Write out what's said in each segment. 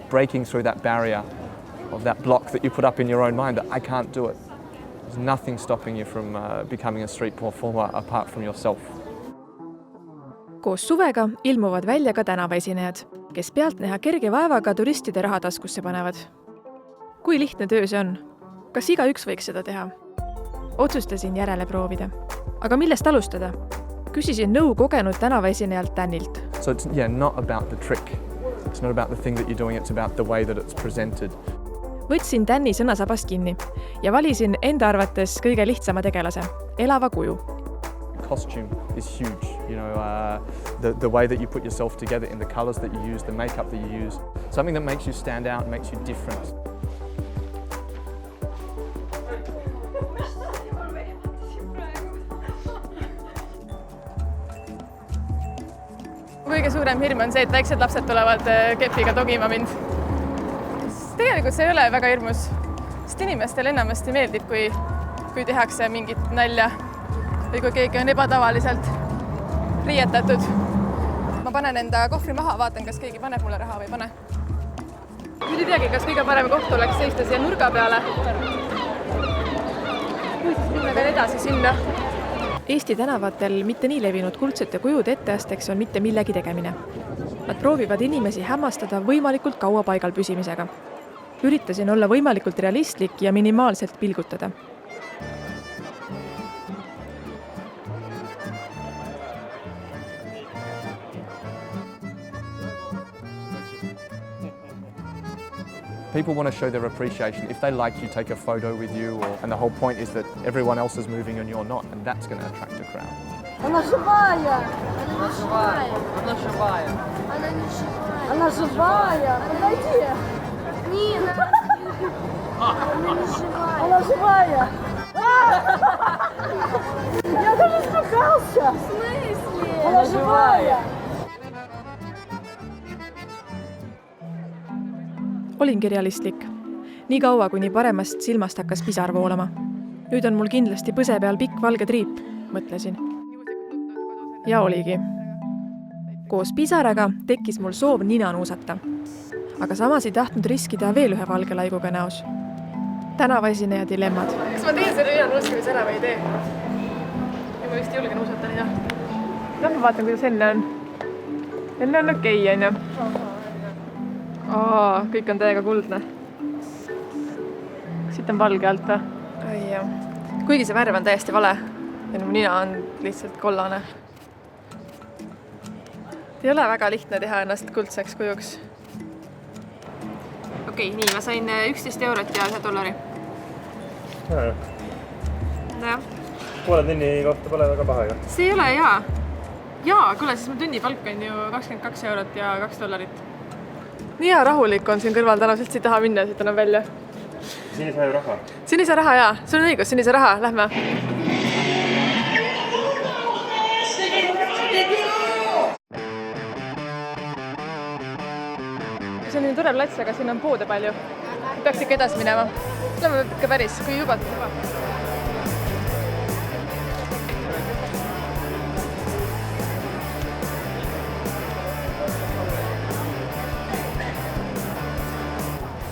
breaking through that barrier of that block that you put up in your own mind that I can't do it. There's nothing stopping you from becoming a street performer apart from yourself. Koos suvega ilmuvad välja ka tänavaesinejad, kes pealtnäha kerge vaevaga turistide raha taskusse panevad. Kui lihtne töö see on? Kas igaüks võiks seda teha? Otsustasin järele proovida. Aga millest alustada? Küsisin nõu kogenud tänavaesinejalt Danilt. So it's not about the trick. It's not about the thing that you're doing, it's about the way that it's presented. Võtsin Dani sõnasabast kinni ja valisin enda arvates kõige lihtsama tegelase, elava kuju. Costume is huge, the way that you put yourself together in the colors that you use, the makeup that you use, something that makes you stand out, makes you different. Kõige suurem hirm on see, et väiksed lapsed tulevad kepiga togima mind. Tegelikult see ei ole väga hirmus, sest inimestel enamasti meeldib, kui tehakse mingit nalja või kui keegi on ebatavaliselt riietatud. Ma panen enda kohvri maha, vaatan, kas keegi paneb mulle raha või pane. Nüüd ei teagi, kas kõige parem koht oleks seista siia nurga peale. Või siis minna veel edasi sinna. Eesti tänavatel mitte nii levinud kuldsete kujude etteasteks on mitte millegi tegemine. Nad proovivad inimesi hämmastada võimalikult kaua paigal püsimisega. Üritasin olla võimalikult realistlik ja minimaalselt pilgutada. People want to show their appreciation. If they like you, take a photo with you, and the whole point is that everyone else is moving and you're not, and that's going to attract a crowd. Она живая! Она живая! Она живая! Она не живая! Она живая! Подойди! Нина! Она не живая! Она живая! Я даже испугался! В смысле? Она живая! Olingi realistlik. Nii kaua, kuni paremast silmast hakkas pisar voolama. Nüüd on mul kindlasti põse peal pikk valge triip, mõtlesin. Ja oligi. Koos pisaraga tekkis mul soov nina nuusata. Aga samas ei tahtnud riskida veel ühe valge laiguga näos. Tänavaesineja dilemmad. Kas ma teen selle nina nuuskimis ära või ei tee? Ja ma vist julgen nuusata nina. Ma vaatan, kuidas enne on. Enne on okei, on ju. Kõik on täiega kuldne. Siit on valge alt või? Kuigi see värv on täiesti vale ja mu nina on lihtsalt kollane. Ei ole väga lihtne teha ennast kuldseks kujuks. Okei, nii, ma sain 11 eurot ja $1. Jah. Poole tunni kohta pole väga paha, jah? See ei ole hea. Jaa, kuule, siis mu tunnipalk on ju 22 eurot ja $2. Nii hea rahulik on siin kõrval täna, sest ei taha minna, siit enam välja. Siin ei saa ju raha. Siin ei saa raha, jaa. Sul on õigus, siin ei saa raha. Lähme. See on nii tore plats, aga siin on poode palju. Peaks ikka edasi minema. Lähme ikka päris, kui juba.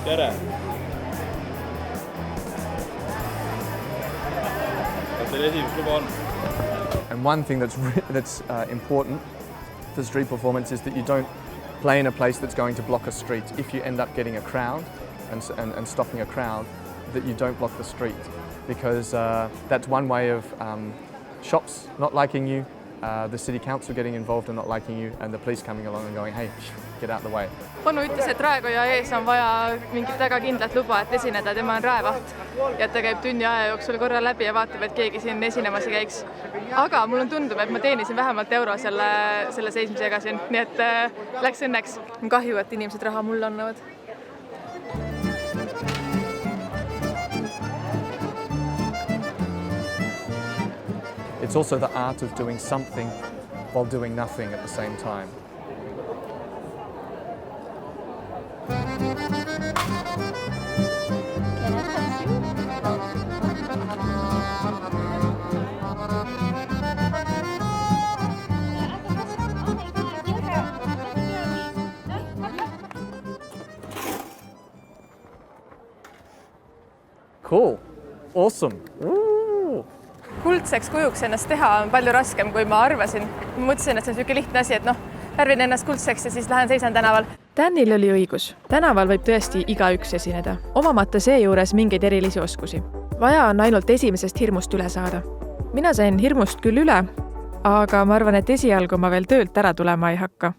Tere! And one thing that's important for street performance is that you don't play in a place that's going to block a street. If you end up getting a crowd and stopping a crowd, that you don't block the street, because that's one way of shops not liking you, the city council getting involved and not liking you, and the police coming along and going, hey, get out the way. Panu ütles, et Raekoja ees on vaja mingit väga kindlat luba, et esineda, tema on raevaht. Ja ta käib tunni aja jooksul korra läbi ja vaatab, et keegi siin esinemas ei käiks. Aga mul on tundub, et ma teenisin vähemalt euro selle seismisega siin, nii et läks õnneks. On kahju, et inimesed raha mulle annavad. It's also the art of doing something while doing nothing at the same time. Cool. Awesome. Kuldseks kujuks ennast teha on palju raskem, kui ma arvasin. Ma mõtlesin, et see on niisugune lihtne asi, et värvin ennast kuldseks ja siis lähen seisan tänaval. Danil oli õigus. Tänaval võib tõesti igaüks esineda, omamata seejuures mingeid erilisi oskusi. Vaja on ainult esimesest hirmust üle saada. Mina sain hirmust küll üle, aga ma arvan, et esialgu ma veel töölt ära tulema ei hakka.